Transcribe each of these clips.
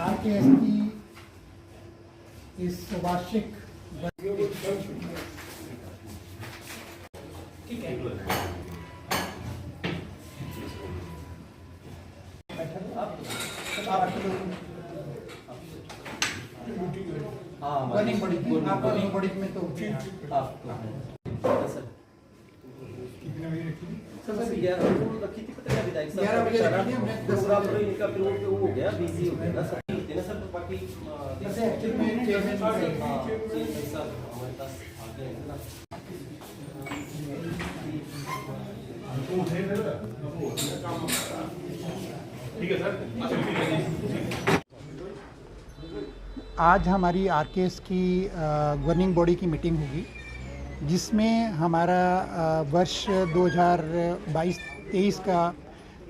RKS की इस वार्षिक रनिंग बड़ी में तो सर 11 रखी थी, पता है विधायक साहब 11 बजे रखी थी हमने, 10 प्रोग्राम इनका फिर वो हो गया, बिजी हो गया ना सर। ना सर बाकी जैसे एक्चुअली में चेयरमैन चेयरमैन साहब हमारे पास आ गए हैं ना। ठीक है सर। आज हमारी आरकेएस की गवर्निंग बॉडी की मीटिंग होगी, जिसमें हमारा वर्ष 2022-23 का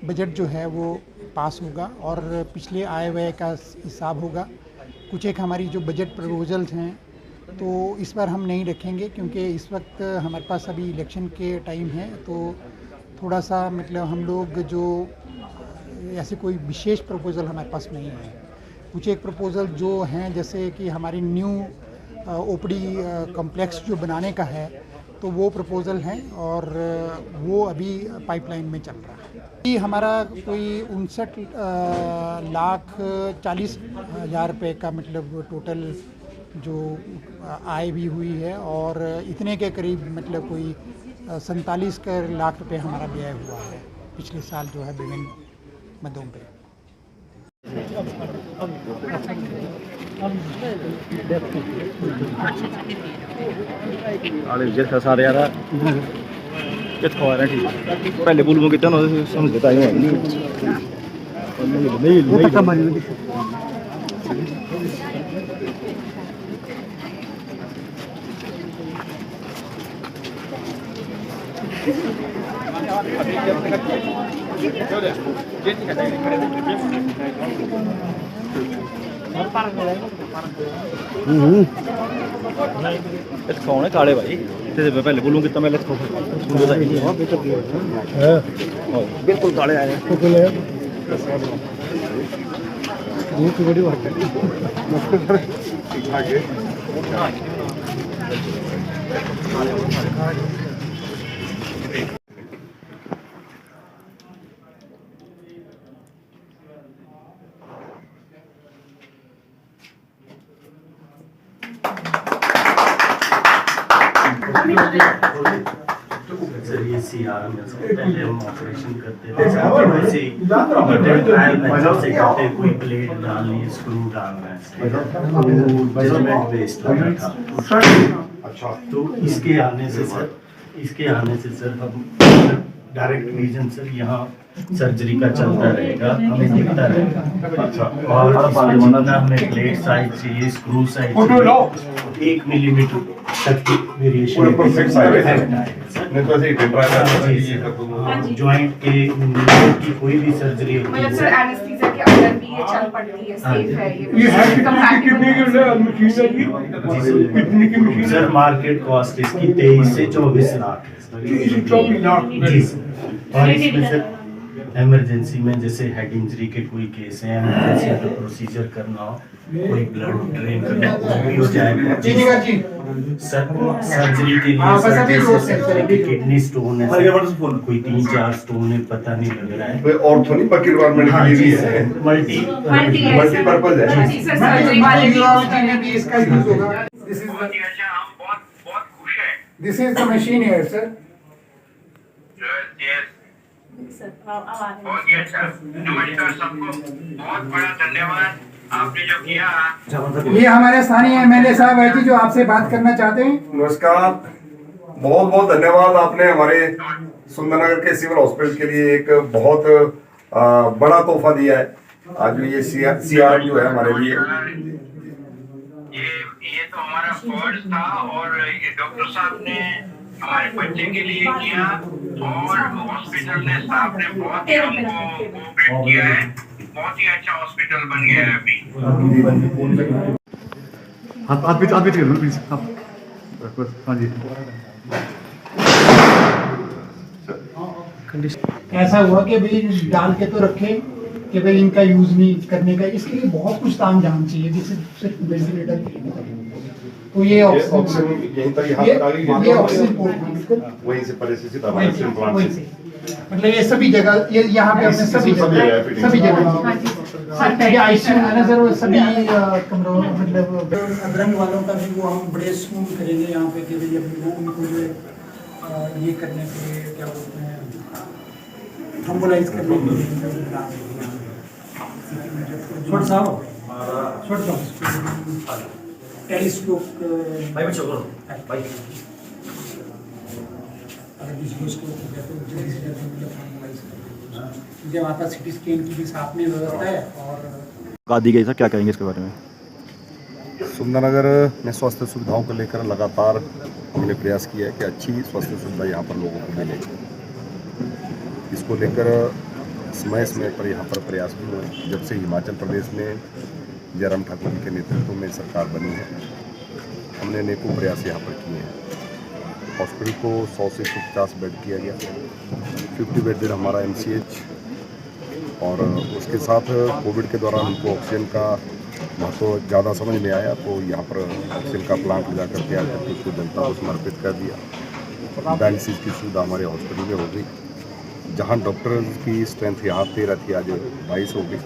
बजट जो है वो पास होगा और पिछले आय व्यय का हिसाब होगा। कुछ एक हमारी जो बजट प्रपोजल्स हैं तो इस बार हम नहीं रखेंगे, क्योंकि इस वक्त हमारे पास अभी इलेक्शन के टाइम है, तो थोड़ा सा मतलब हम लोग जो ऐसे कोई विशेष प्रपोजल हमारे पास नहीं है। कुछ एक प्रपोजल जो हैं, जैसे कि हमारी न्यू ओपीडी कॉम्प्लेक्स जो बनाने का है, तो वो प्रपोजल हैं और वो अभी पाइपलाइन में चल रहा है। ये हमारा कोई 59,40,000 रुपये का मतलब टोटल जो आय भी हुई है, और इतने के करीब मतलब कोई 47 लाख रुपए हमारा व्यय हुआ है पिछले साल जो है विभिन्न मदों पे। सारे यार कितों आ रहे ठीक पहले बोलूँ कितना समझता ही नहीं। कौन है काले भाई पहले बोलूँ कितना मैं बिल्कुल काले आए बड़ी बात सर ये सीआरएम पहले हम ऑपरेशन करते थे वैसे ही ट्रायल मेथड से करते, कोई प्लेट डालनी है, स्क्रू डालना है, जजमेंट बेस्ड होता था। अच्छा, तो इसके आने से सर हम डायरेक्ट विजन सर यहाँ सर्जरी का चलता रहेगा, हमें दिखता रहेगा। अच्छा, और जितना हमें प्लेट साइज चाहिए, स्क्रू साइज चाहिए, 1 मिलीमीटर तक की वेरिएशन जॉइंट के की कोई भी सर्जरी होती है सर एनेस्थीसिया के अंदर भी ये चल पड़ती है, सेफ है ये मशीन। सर मार्केट कॉस्ट इसकी 23 से 24 लाख है। जी सर, और इसमें सर इमरजेंसी में जैसे हेड इंजरी के कोई केस है, इमरजेंसी का प्रोसीजर करना हो, कोई ब्लड ड्रेन करना हो भी हो जाएगा। सर सर्जरी के लिए किडनी स्टोन है, कोई 3-4 स्टोन है, पता नहीं लग रहा है। ऑर्थो नहीं बाकी डिपार्टमेंट के लिए है, मल्टीपर्पज है। इसका यूज होगा। This is the machine here sir. नमस्कार सबको, बहुत बड़ा धन्यवाद आपने जो किया। ये हमारे स्थानीय एमएलए साहब है जी, जो आपसे बात करना चाहते हैं। नमस्कार, बहुत बहुत धन्यवाद। आपने हमारे सुंदरनगर के सिविल हॉस्पिटल के लिए एक बहुत बड़ा तोहफा दिया है। आज ये सीआरएम जो है हमारे लिए, ये तो हमारा फर्ज था, और ये डॉक्टर साहब ने हमारे बच्चे के लिए किया, और हॉस्पिटल ने स्टाफ ने बहुत ही हमको कोऑपरेट किया है। बहुत ही अच्छा हॉस्पिटल बन गया है अभी। आप भी प्लीज हाँ जी। ऐसा हुआ कि भाई डाल के तो रखे, कि भाई इनका यूज़ नहीं करने का, इसके लिए बहुत कुछ ताम झाम चाहिए, जैसे सिर्फ वेंटिलेटर। तो ये ऑक्सीजन यहीं तक यहाँ तक आ गई, ये ऑक्सीजन पोर्ट है बिल्कुल वहीं से परे से सीधा वहीं हमारे से, प्लांट वहीं से से। मतलब ये सभी जगह, ये यहाँ पे हमने सभी जगह हाँ जी सर। ये आईसीयू है ना सर, वो सभी कमरों में मतलब अदरंग वालों का भी वो हम बड़े स्कूल करेंगे यहाँ पे कि भाई अभी वो उनको जो ये करने के लिए क्या बोलते हैं, थ्रोम्बोलाइज करने के लिए छोटा सा टेलीस्कोप भाई बच्चों को भाई अगर किसी उसको हो गया तो जल्दी से जल्दी मतलब थ्रोम्बोलाइज करेंगे, क्योंकि हमारे पास सिटी स्कैन की भी साथ में व्यवस्था है। और कहा दी गई सर, क्या कहेंगे इसके बारे में? सुंदरनगर में स्वास्थ्य सुविधाओं को लेकर लगातार हमने प्रयास किया है कि अच्छी स्वास्थ्य सुविधा यहाँ पर लोगों को मिले। इसको लेकर समय समय पर यहाँ पर प्रयास भी हुए। जब से हिमाचल प्रदेश में जयराम ठाकुर जी के नेतृत्व में सरकार बनी है, हमने अनेकों प्रयास यहाँ पर किए हैं। हॉस्पिटल को 100 से 150 बेड किया गया, 50 बेड हमारा MCH, और उसके साथ कोविड के दौरान हमको ऑक्सीजन का महत्व ज़्यादा समझ में आया, तो यहाँ पर ऑक्सीजन का प्लांट लगा कर तैयार करके उसको जनता को समर्पित कर दिया। डायलिसिस की सुविधा हमारे हॉस्पिटल में हो गई। जहाँ डॉक्टर्स की स्ट्रेंथ यहाँ 13 थी, आज 22 हो गई।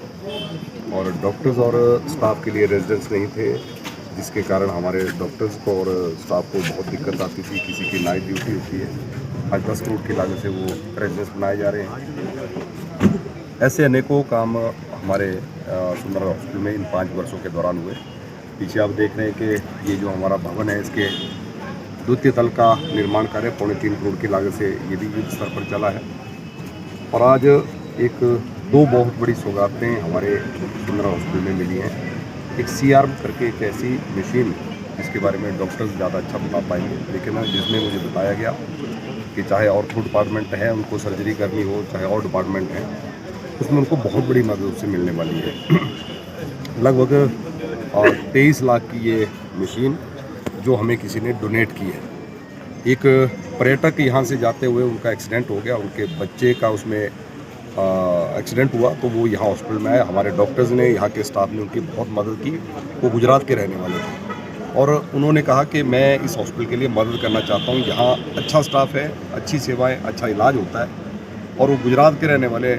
और डॉक्टर्स और स्टाफ के लिए रेजिडेंट्स नहीं थे, जिसके कारण हमारे डॉक्टर्स को और स्टाफ को बहुत दिक्कत आती थी। किसी की नाइट ड्यूटी होती है, 5-10 करोड़ की लागत से वो रेजिडेंट्स बनाए जा रहे हैं। ऐसे अनेकों काम हमारे सुंदरनगर हॉस्पिटल में इन 5 वर्षों के दौरान हुए। पीछे आप देख रहे हैं कि ये जो हमारा भवन है, इसके द्वितीय तल का निर्माण कार्य 3.25 करोड़ की लागत से ये भी युद्ध स्तर पर चला है। और आज दो बहुत बड़ी सौगातें हमारे सुंदरनगर हॉस्पिटल में मिली हैं। एक CR करके एक ऐसी मशीन जिसके बारे में डॉक्टर्स ज़्यादा अच्छा बता पाएंगे, लेकिन जिसमें मुझे बताया गया कि चाहे ऑर्थो डिपार्टमेंट है, उनको सर्जरी करनी हो, चाहे और डिपार्टमेंट है, उसमें उनको बहुत बड़ी मदद उससे मिलने वाली है। लगभग 23 लाख की ये मशीन जो हमें किसी ने डोनेट की है। एक पर्यटक यहाँ से जाते हुए उनका एक्सीडेंट हो गया, उनके बच्चे का उसमें एक्सीडेंट हुआ, तो वो यहाँ हॉस्पिटल में आए। हमारे डॉक्टर्स ने, यहाँ के स्टाफ ने उनकी बहुत मदद की। वो गुजरात के रहने वाले थे और उन्होंने कहा कि मैं इस हॉस्पिटल के लिए मदद करना चाहता हूँ। यहाँ अच्छा स्टाफ है, अच्छी सेवाएं, अच्छा इलाज होता है। और वो गुजरात के रहने वाले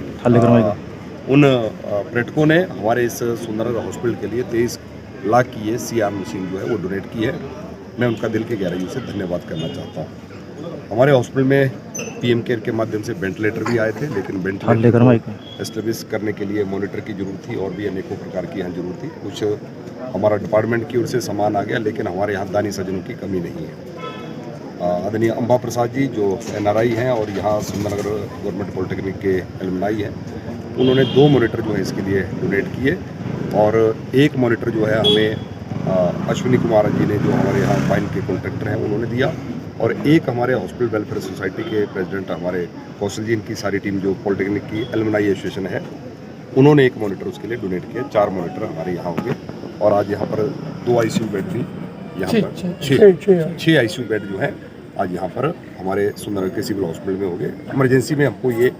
उन पर्यटकों ने हमारे इस सुंदरनगर हॉस्पिटल के लिए 23 लाख की ये CR मशीन जो है वो डोनेट की है। मैं उनका दिल की गहराइयों से धन्यवाद करना चाहता हूँ। हमारे हॉस्पिटल में PM केयर के माध्यम से वेंटिलेटर भी आए थे, लेकिन वेंटिलेटर एस्टेब्लिश करने के लिए मॉनिटर की जरूरत थी और भी अनेकों प्रकार की यहाँ जरूरत थी। कुछ हमारा डिपार्टमेंट की ओर से सामान आ गया, लेकिन हमारे यहाँ दानी सज्जनों की कमी नहीं है। आदरणीय अंबा प्रसाद जी जो NRI हैं और यहाँ सुंदरनगर गवर्नमेंट पॉलिटेक्निक के एलुमनाई हैं, उन्होंने 2 मॉनिटर जो है इसके लिए डोनेट किए। और एक मॉनिटर जो है हमें अश्विनी कुमार जी ने, जो हमारे यहाँ फाइन के कॉन्ट्रैक्टर हैं, उन्होंने दिया। और एक हमारे हॉस्पिटल वेलफेयर सोसाइटी के प्रेसिडेंट हमारे कौशल जी, इनकी सारी टीम जो पॉलिटेक्निक की एलुमनाई एसोसिएशन है, उन्होंने एक मॉनिटर उसके लिए डोनेट किया। 4 मॉनिटर हमारे यहाँ होंगे। और आज यहाँ पर 2 ICU बेड भी, यहाँ पर 6 ICU बेड जो है आज यहाँ पर हमारे सुंदरनगर के सिविल हॉस्पिटल में होंगे। इमरजेंसी में हमको ये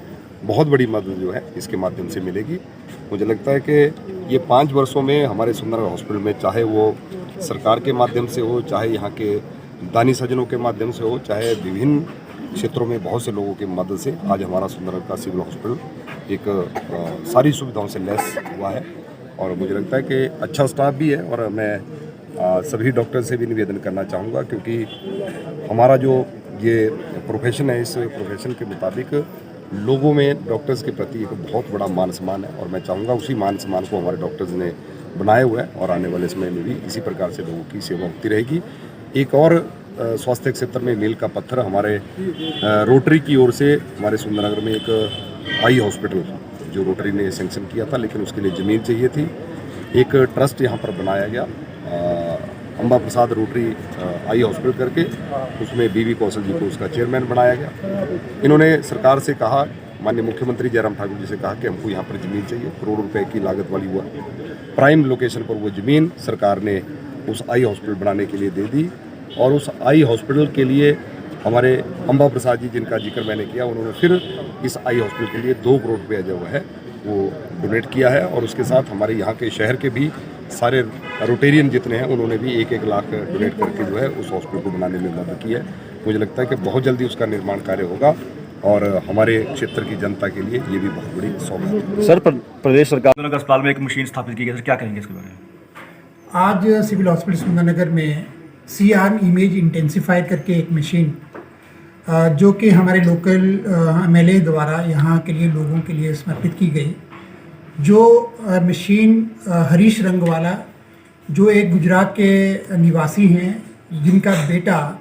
बहुत बड़ी मदद जो है इसके माध्यम से मिलेगी। मुझे लगता है कि ये 5 वर्षों में हमारे सुंदरनगर हॉस्पिटल में, चाहे वो सरकार के माध्यम से हो, चाहे यहाँ के दानी सज्जनों के माध्यम से हो, चाहे विभिन्न क्षेत्रों में बहुत से लोगों की मदद से आज हमारा सुंदरनगर का सिविल हॉस्पिटल एक सारी सुविधाओं से लैस हुआ है। और मुझे लगता है कि अच्छा स्टाफ भी है। और मैं सभी डॉक्टर से भी निवेदन करना चाहूँगा, क्योंकि हमारा जो ये प्रोफेशन है, इस प्रोफेशन के मुताबिक लोगों में डॉक्टर्स के प्रति एक बहुत बड़ा मान सम्मान है। और मैं चाहूँगा उसी मान सम्मान को हमारे डॉक्टर्स ने बनाए हुआ है और आने वाले समय में भी इसी प्रकार से लोगों की सेवा होती रहेगी। एक और स्वास्थ्य क्षेत्र में मील का पत्थर हमारे रोटरी की ओर से हमारे सुंदरनगर में एक आई हॉस्पिटल जो रोटरी ने सैंक्शन किया था, लेकिन उसके लिए ज़मीन चाहिए थी। एक ट्रस्ट यहाँ पर बनाया गया, Amba Prasad rotary eye hospital करके, उसमें BV कौशल जी को उसका चेयरमैन बनाया गया। इन्होंने सरकार से कहा, माननीय मुख्यमंत्री जयराम ठाकुर जी से कहा कि हमको यहाँ पर ज़मीन चाहिए। करोड़ रुपए की लागत वाली हुआ प्राइम लोकेशन पर वो ज़मीन सरकार ने उस आई हॉस्पिटल बनाने के लिए दे दी। और उस आई हॉस्पिटल के लिए हमारे अंबा प्रसाद जी, जिनका जिक्र मैंने किया, उन्होंने फिर इस आई हॉस्पिटल के लिए 2 करोड़ रुपया जो है वो डोनेट किया है और उसके साथ हमारे यहाँ के शहर के भी सारे रोटेरियन जितने हैं उन्होंने भी 1-1 लाख डोनेट करके जो है उस हॉस्पिटल को बनाने में मदद की है। मुझे लगता है कि बहुत जल्दी उसका निर्माण कार्य होगा और हमारे क्षेत्र की जनता के लिए ये भी बहुत बड़ी सौगात है। सर प्रदेश सरकार सुंदरनगर अस्पताल में एक मशीन स्थापित की गई है, सर क्या कहेंगे इसके बारे में? आज सिविल हॉस्पिटल सुंदरनगर में सी-आर्म इमेज इंटेंसिफायर करके एक मशीन जो कि हमारे लोकल MLA द्वारा यहाँ के लिए लोगों के लिए समर्पित की गई। जो मशीन हरीश रंगवाला जो एक गुजरात के निवासी हैं जिनका बेटा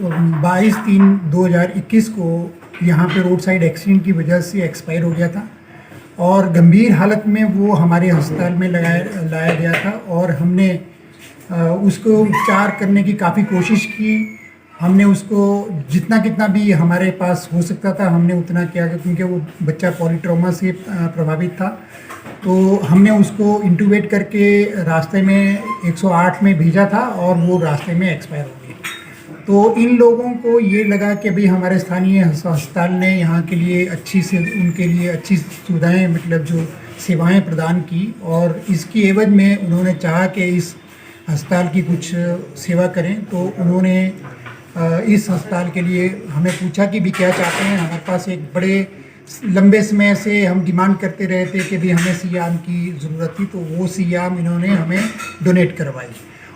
22/3/2021 को यहाँ पे रोड साइड एक्सीडेंट की वजह से एक्सपायर हो गया था और गंभीर हालत में वो हमारे अस्पताल में लाया गया था और हमने उसको उपचार करने की काफ़ी कोशिश की। हमने उसको जितना भी हमारे पास हो सकता था हमने उतना किया क्योंकि वो बच्चा पॉलीट्रॉमा से प्रभावित था। तो हमने उसको इंटूबेट करके रास्ते में 108 में भेजा था और वो रास्ते में एक्सपायर हो गई। तो इन लोगों को ये लगा कि भाई हमारे स्थानीय अस्पताल ने यहाँ के लिए उनके लिए अच्छी सुविधाएं मतलब जो सेवाएं प्रदान की और इसकी एवज में उन्होंने चाहा कि इस अस्पताल की कुछ सेवा करें। तो उन्होंने इस अस्पताल के लिए हमें पूछा कि भी क्या चाहते हैं। हमारे पास एक बड़े लंबे समय से हम डिमांड करते रहे थे कि भी हमें सी-आर्म की ज़रूरत थी, तो वो सी-आर्म इन्होंने हमें डोनेट करवाई।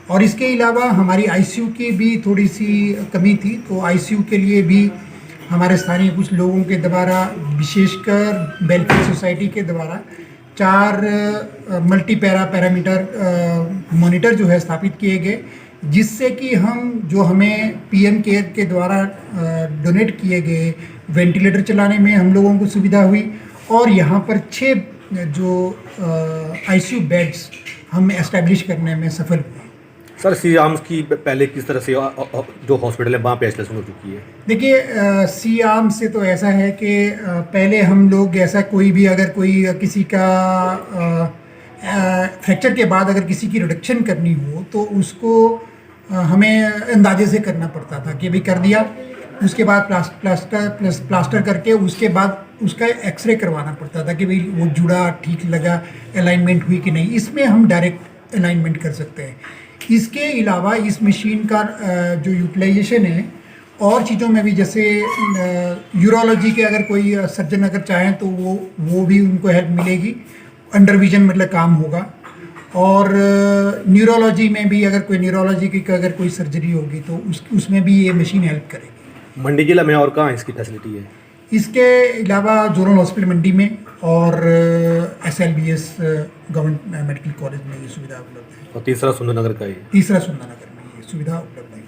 और इसके अलावा हमारी ICU की भी थोड़ी सी कमी थी, तो ICU के लिए भी हमारे स्थानीय कुछ लोगों के द्वारा विशेषकर वेलफेयर सोसाइटी के द्वारा 4 पैरामीटर मॉनिटर जो है स्थापित किए गए, जिससे कि हम जो हमें PM केयर के द्वारा डोनेट किए गए वेंटिलेटर चलाने में हम लोगों को सुविधा हुई और यहाँ पर 6 जो ICU बेड्स हम एस्टैब्लिश करने में सफल हुए। सर सी-आर्म्स की पहले किस तरह से जो हॉस्पिटल है वहाँ पे इंस्टॉलेशन हो चुकी है? देखिए सी-आर्म से तो ऐसा है कि पहले हम लोग ऐसा कोई भी अगर कोई किसी का फ्रैक्चर के बाद अगर किसी की रिडक्शन करनी हो तो उसको हमें अंदाजे से करना पड़ता था कि भाई कर दिया, उसके बाद प्लास्टर करके उसके बाद उसका एक्सरे करवाना पड़ता था कि भाई वो जुड़ा ठीक लगा, अलाइनमेंट हुई कि नहीं। इसमें हम डायरेक्ट अलाइनमेंट कर सकते हैं। इसके अलावा इस मशीन का जो यूटिलाइजेशन है और चीज़ों में भी, जैसे यूरोलॉजी के अगर कोई सर्जन अगर चाहें तो वो भी उनको हेल्प मिलेगी, अंडर विजन मतलब काम होगा। और न्यूरोलॉजी में भी अगर कोई न्यूरोलॉजी की अगर कोई सर्जरी होगी तो उसमें भी ये मशीन हेल्प करेगी। मंडी जिला में और कहाँ इसकी फैसिलिटी है? इसके अलावा जोनल हॉस्पिटल मंडी में और SLBS गवर्नमेंट मेडिकल कॉलेज में ये सुविधा उपलब्ध है। और तीसरा सुंदरनगर का है? तीसरा सुंदरनगर में ये सुविधा उपलब्ध है।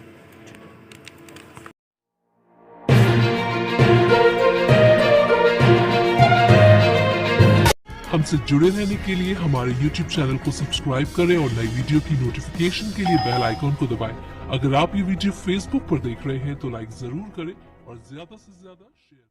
हमसे जुड़े रहने के लिए हमारे YouTube चैनल को सब्सक्राइब करें और नई वीडियो की नोटिफिकेशन के लिए बेल आइकॉन को दबाएं। अगर आप ये वीडियो Facebook पर देख रहे हैं तो लाइक जरूर करें और ज्यादा से ज्यादा शेयर